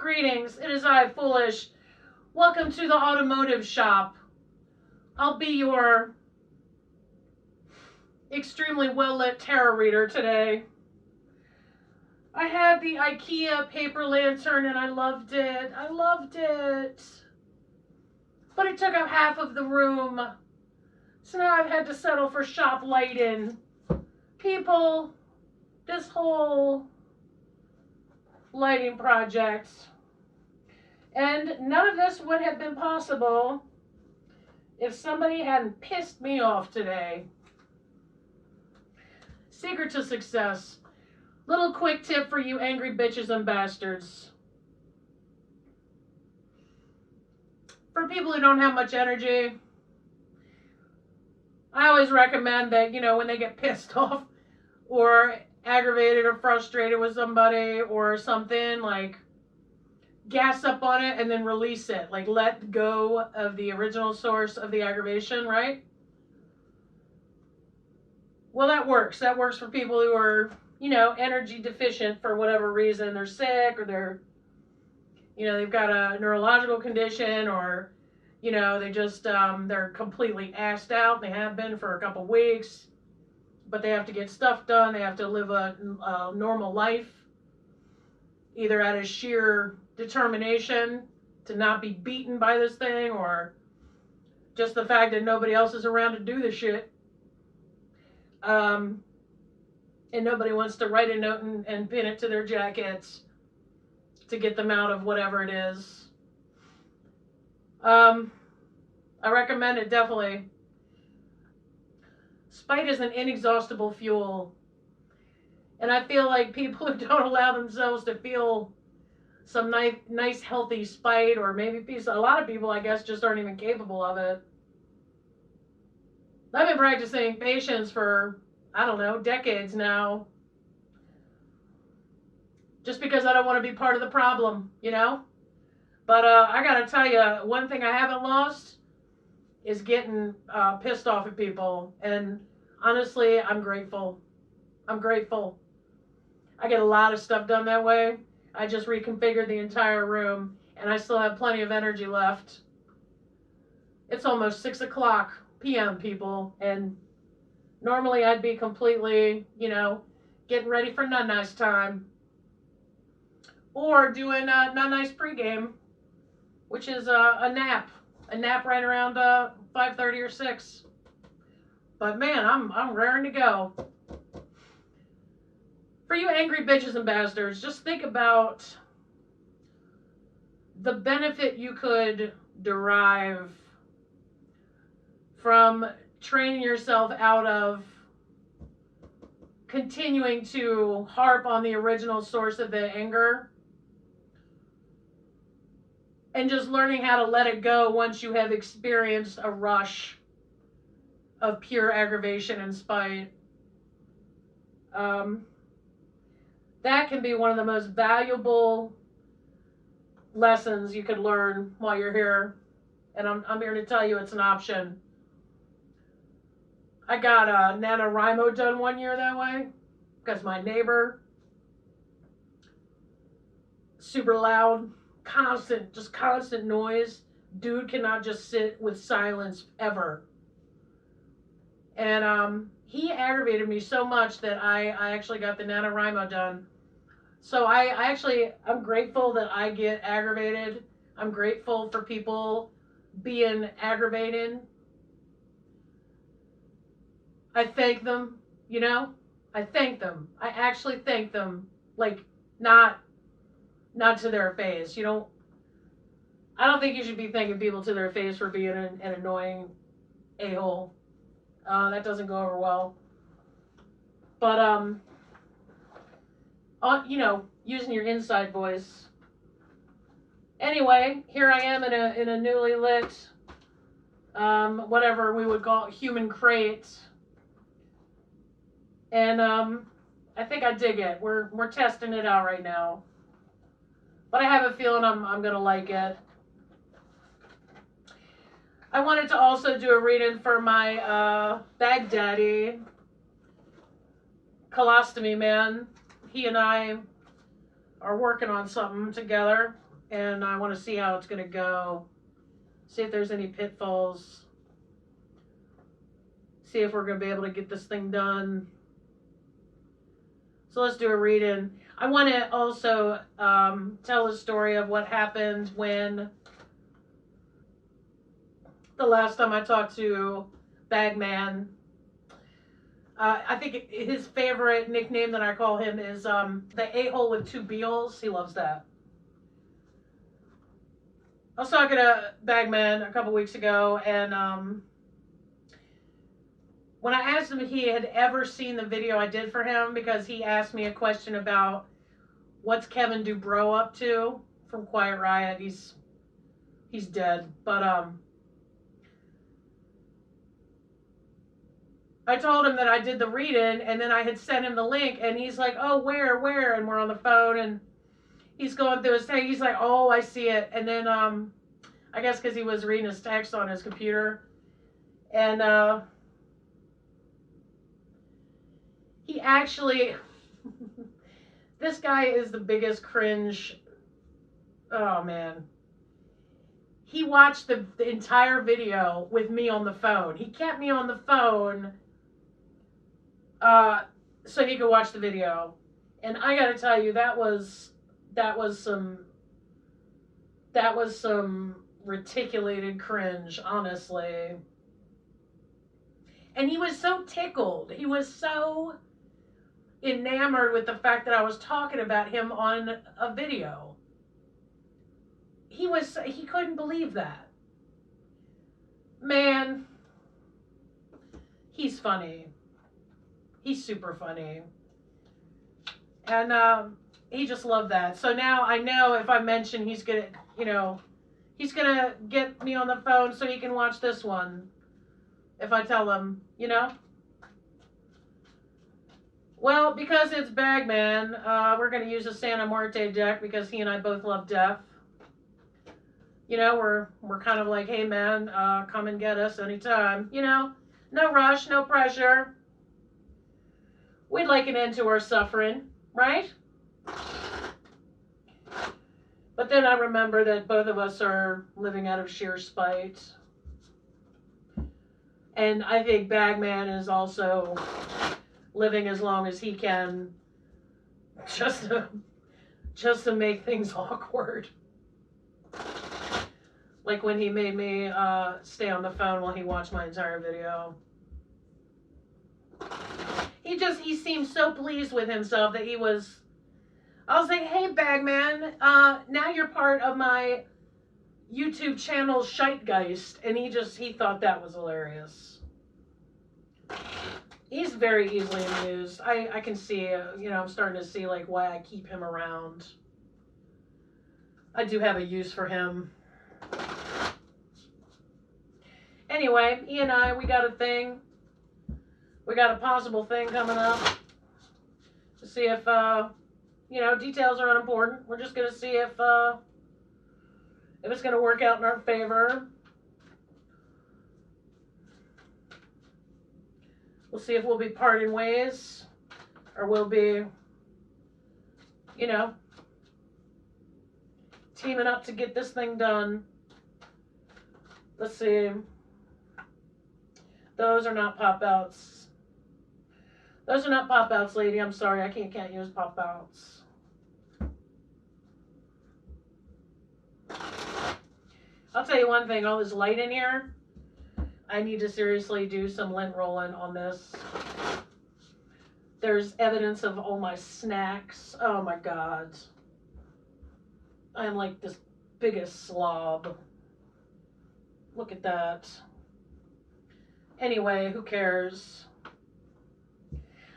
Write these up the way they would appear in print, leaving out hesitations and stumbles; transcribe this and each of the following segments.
Greetings, it is I, Foolish. Welcome to the automotive shop. I'll be your extremely well-lit tarot reader today. I had the IKEA paper lantern and I loved it. I loved it. But it took up half of the room. So now I've had to settle for shop lighting. People, this whole lighting project, and none of this would have been possible if somebody hadn't pissed me off today. Secret to success. Little quick tip for you angry bitches and bastards. For people who don't have much energy, I always recommend that, when they get pissed off or aggravated or frustrated with somebody or something, like gas up on it and then release it. Like let go of the original source of the aggravation, right? Well, that works. That works for people who are, energy deficient for whatever reason. They're sick or they're, they've got a neurological condition or, they just, they're completely assed out. They have been for a couple weeks. But they have to get stuff done. They have to live a normal life, either out of sheer determination to not be beaten by this thing or just the fact that nobody else is around to do the shit. And nobody wants to write a note and pin it to their jackets to get them out of whatever it is. I recommend it definitely. Spite is an inexhaustible fuel. And I feel like people who don't allow themselves to feel some nice healthy spite, or maybe a lot of people, I guess, just aren't even capable of it. I've been practicing patience for, I don't know, decades now. Just because I don't want to be part of the problem, But I gotta tell you, one thing I haven't lost is getting pissed off at people. And honestly, I'm grateful. I'm grateful. I get a lot of stuff done that way. I just reconfigured the entire room and I still have plenty of energy left. It's almost 6:00 p.m. people, and normally I'd be completely, getting ready for nun-nice time. Or doing a nun-nice pregame, which is a nap. A nap right around 5:30 or 6. But man, I'm raring to go. For you angry bitches and bastards, just think about the benefit you could derive from training yourself out of continuing to harp on the original source of the anger and just learning how to let it go once you have experienced a rush of pure aggravation and spite. That can be one of the most valuable lessons you could learn while you're here. And I'm here to tell you it's an option. I got a NaNoWriMo done one year that way because my neighbor, super loud, constant noise. Dude cannot just sit with silence ever. And he aggravated me so much that I actually got the NaNoWriMo done. So I'm grateful that I get aggravated. I'm grateful for people being aggravated. I thank them, I thank them. I actually thank them, like, not to their face. I don't think you should be thanking people to their face for being an annoying a-hole. That doesn't go over well. But, using your inside voice. Anyway, here I am in a newly lit, whatever we would call human crate. And I think I dig it. We're testing it out right now. But I have a feeling I'm gonna like it. I wanted to also do a reading for my bag daddy, Colostomy Man. He and I are working on something together. and I want to see how it's going to go. See if there's any pitfalls. See if we're going to be able to get this thing done. So let's do a read-in. I want to also tell a story of what happened when the last time I talked to Bagman. I think his favorite nickname that I call him is the a-hole with two B-holes. He loves that. I was talking to Bagman a couple weeks ago, and when I asked him if he had ever seen the video I did for him, because he asked me a question about what's Kevin Dubrow up to from Quiet Riot. He's dead, but I told him that I did the read-in, and then I had sent him the link, and he's like, oh, where? And we're on the phone, and he's going through his thing. He's like, oh, I see it. And then I guess because he was reading his text on his computer, and he actually, this guy is the biggest cringe. Oh, man. He watched the entire video with me on the phone. He kept me on the phone so he could watch the video. And I got to tell you, that was some reticulated cringe, honestly. And he was so tickled. He was so enamored with the fact that I was talking about him on a video. He couldn't believe that. Man, he's funny. He's super funny. And he just loved that. So now I know if I mention he's gonna get me on the phone so he can watch this one. If I tell him, Well, because it's Bagman, we're going to use a Santa Muerte deck because he and I both love death. We're kind of like, hey man, come and get us anytime. No rush, no pressure. We'd like an end to our suffering, right? But then I remember that both of us are living out of sheer spite. And I think Bagman is also living as long as he can just to make things awkward. Like when he made me stay on the phone while he watched my entire video. He seemed so pleased with himself that I was like, hey Bagman, now you're part of my YouTube channel Scheitgeist. And he thought that was hilarious. He's very easily amused. I can see, I'm starting to see like why I keep him around. I do have a use for him. Anyway, he and I, we got a thing. We got a possible thing coming up. To see if, details are unimportant. We're just going to see if it's going to work out in our favor. We'll see if we'll be parting ways. Or we'll be, teaming up to get this thing done. Let's see. Those are not pop-outs. Those are not pop-outs, lady. I'm sorry. I can't use pop-outs. I'll tell you one thing. All this light in here, I need to seriously do some lint rolling on this. There's evidence of all my snacks. Oh, my God. I'm like this biggest slob. Look at that. Anyway, who cares?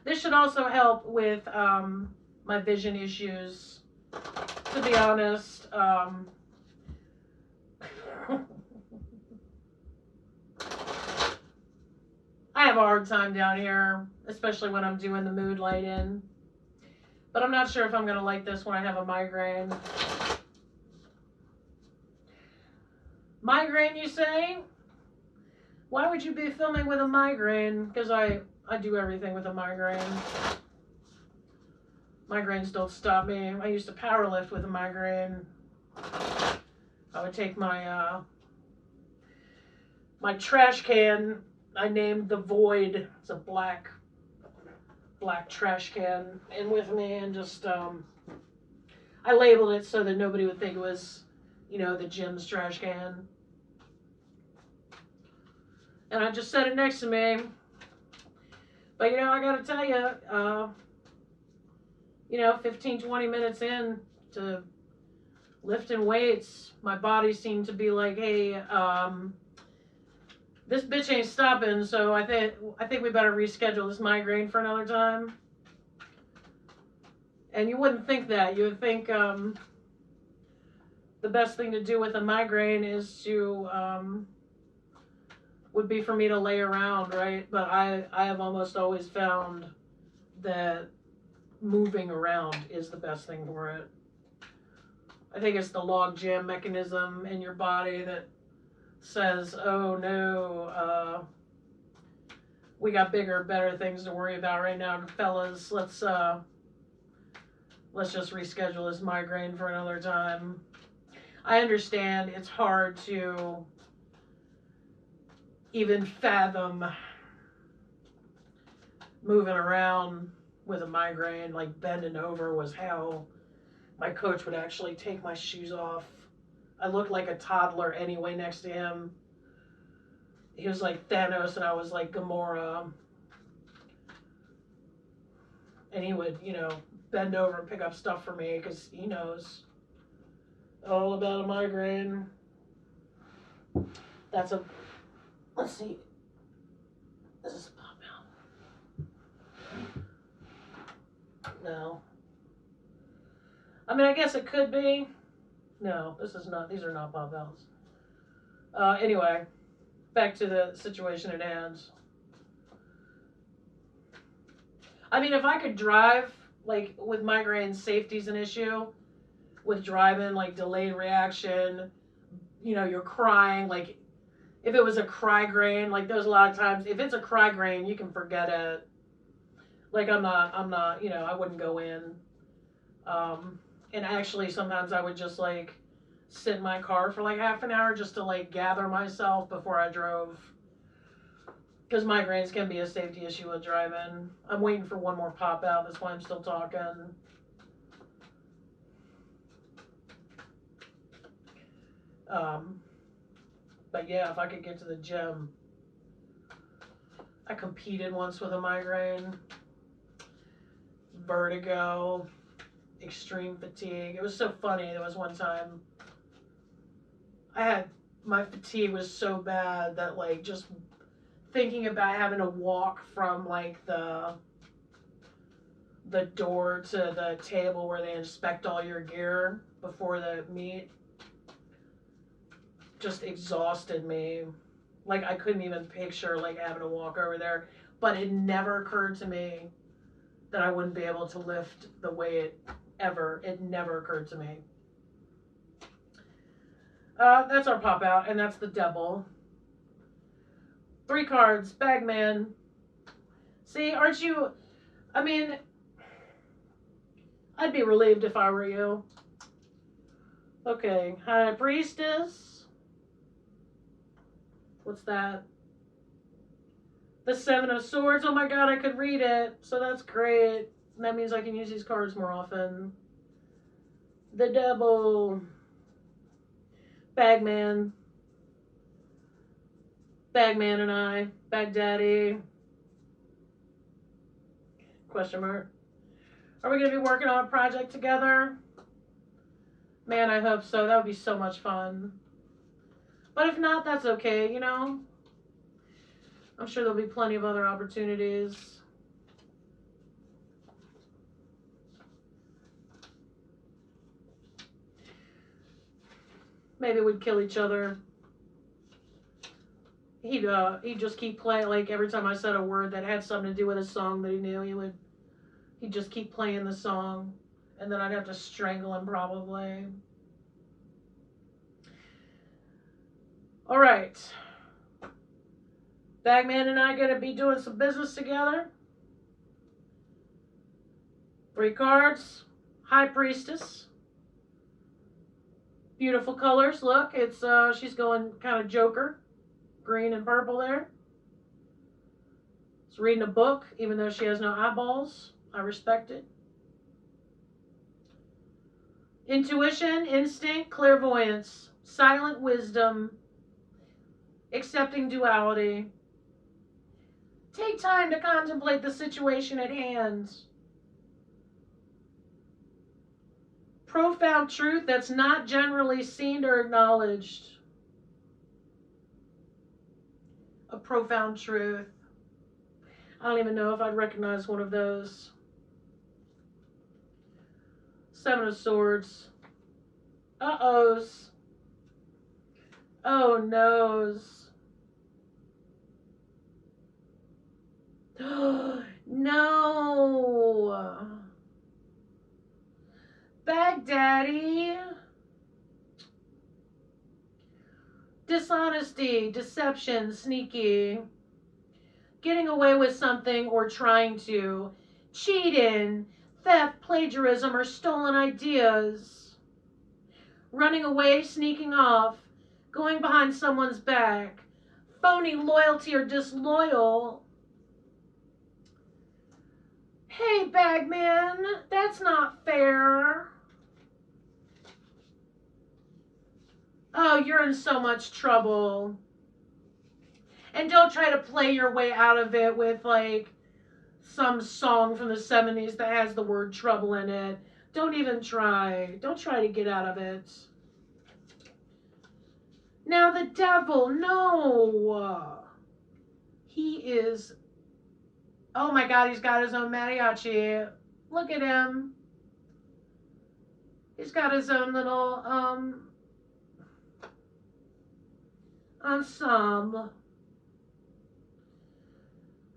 This should also help with my vision issues. To be honest, I have a hard time down here, especially when I'm doing the mood light in. But I'm not sure if I'm going to like this when I have a migraine. Migraine, you say? Why would you be filming with a migraine? Because I do everything with a migraine. Migraines don't stop me. I used to power lift with a migraine. I would take my my trash can. I named the Void. It's a black trash can, and with me, and just I labeled it so that nobody would think it was, you know, the gym's trash can. And I just set it next to me. But, you know, I gotta tell you know, 15, 20 minutes in to lifting weights, my body seemed to be like, hey, this bitch ain't stopping, so I think we better reschedule this migraine for another time. And you wouldn't think that. You would think the best thing to do with a migraine is to would be for me to lay around, right? But I have almost always found that moving around is the best thing for it. I think it's the log jam mechanism in your body that says, oh no, we got bigger, better things to worry about right now, fellas. Let's just reschedule this migraine for another time. I understand it's hard to even fathom moving around with a migraine. Like bending over was hell. My coach would actually take my shoes off. I looked like a toddler anyway next to him. He was like Thanos and I was like Gamora. And he would, you know, bend over and pick up stuff for me because he knows all about a migraine. That's a, let's see. This is a pop out. No. I mean, I guess it could be. No, this is not. These are not pop outs. Anyway, back to the situation at hand. I mean, if I could drive, like with migraines, safety's an issue. With driving, like delayed reaction, you know, you're crying. Like if it was a cry-grain, like there's a lot of times, if it's a cry-grain, you can forget it. Like I'm not, you know, I wouldn't go in. And actually sometimes I would just like sit in my car for like half an hour just to like gather myself before I drove. Because migraines can be a safety issue with driving. I'm waiting for one more pop out. That's why I'm still talking. But yeah, if I could get to the gym. I competed once with a migraine. Vertigo. Extreme fatigue. It was so funny. There was one time my fatigue was so bad that like just thinking about having to walk from like the door to the table where they inspect all your gear before the meet just exhausted me. Like I couldn't even picture like having to walk over there, but it never occurred to me that I wouldn't be able to lift the weight ever. It never occurred to me. That's our pop out, and that's the devil. 3 cards, Bagman. See, aren't you? I mean, I'd be relieved if I were you. Okay, High Priestess. What's that? The 7 of Swords. Oh my god, I could read it. So that's great. That means I can use these cards more often. The Devil. Bagman. Bagman and I. Baghdaddy. Question mark. Are we going to be working on a project together? Man, I hope so. That would be so much fun. But if not, that's okay, you know? I'm sure there'll be plenty of other opportunities. Maybe we'd kill each other. He'd just keep playing, like every time I said a word that had something to do with a song that he knew, he'd just keep playing the song, and then I'd have to strangle him probably. All right. Bagman and I are going to be doing some business together. 3 cards. High Priestess. Beautiful colors. Look, it's she's going kind of Joker, green and purple there. She's reading a book, even though she has no eyeballs. I respect it. Intuition, instinct, clairvoyance, silent wisdom, accepting duality. Take time to contemplate the situation at hand. Profound truth that's not generally seen or acknowledged. A profound truth. I don't even know if I'd recognize one of those. Seven of Swords. Uh-ohs. Oh, noes. No. Baghdaddy. Dishonesty, deception, sneaky. Getting away with something or trying to. Cheating, theft, plagiarism, or stolen ideas. Running away, sneaking off. Going behind someone's back. Phony loyalty or disloyal. Hey, Bagman, that's not fair. Oh, you're in so much trouble. And don't try to play your way out of it with, like, some song from the 70s that has the word trouble in it. Don't even try. Don't try to get out of it. Now the devil, no. He is, oh my God, he's got his own mariachi. Look at him. He's got his own little ensemble.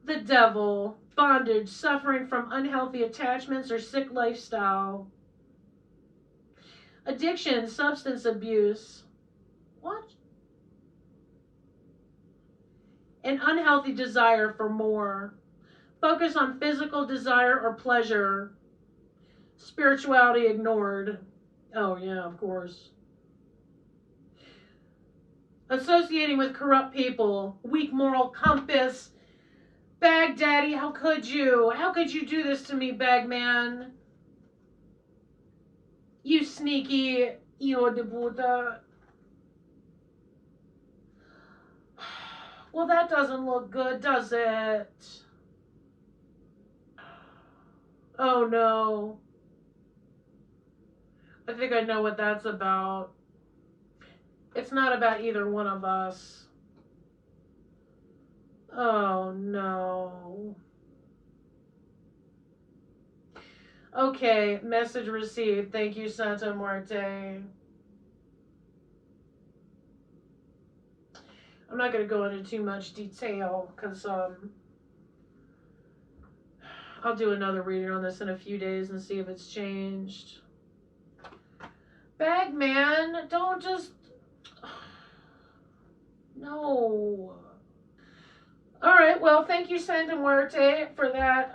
The devil, bondage, suffering from unhealthy attachments or sick lifestyle. Addiction, substance abuse. What? An unhealthy desire for more. Focus on physical desire or pleasure. Spirituality ignored. Oh, yeah, of course. Associating with corrupt people. Weak moral compass. Baghdaddy, how could you? How could you do this to me, Bagman? You sneaky Io de Buddha. Well, that doesn't look good, does it? Oh, no. I think I know what that's about. It's not about either one of us. Oh, no. Okay, message received. Thank you, Santa Muerte. I'm not going to go into too much detail because I'll do another reading on this in a few days and see if it's changed. Bagman, don't just... No. All right, well, thank you, Santa Muerte, for that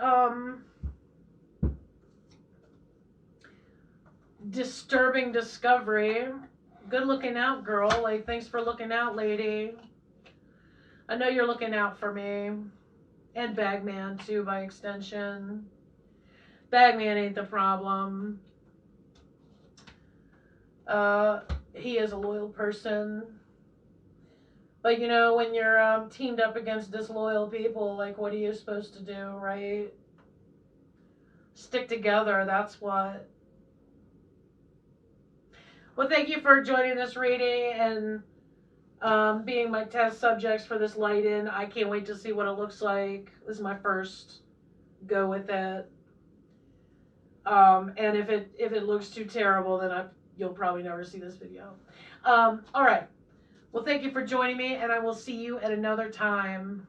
disturbing discovery. Good looking out, girl. Like, thanks for looking out, lady. I know you're looking out for me. And Bagman, too, by extension. Bagman ain't the problem. He is a loyal person. But, you know, when you're teamed up against disloyal people, like, what are you supposed to do, right? Stick together, that's what. Well, thank you for joining this reading and being my test subjects for this light-in. I can't wait to see what it looks like. This is my first go with it. And if it looks too terrible, then you'll probably never see this video. All right. Well, thank you for joining me, and I will see you at another time.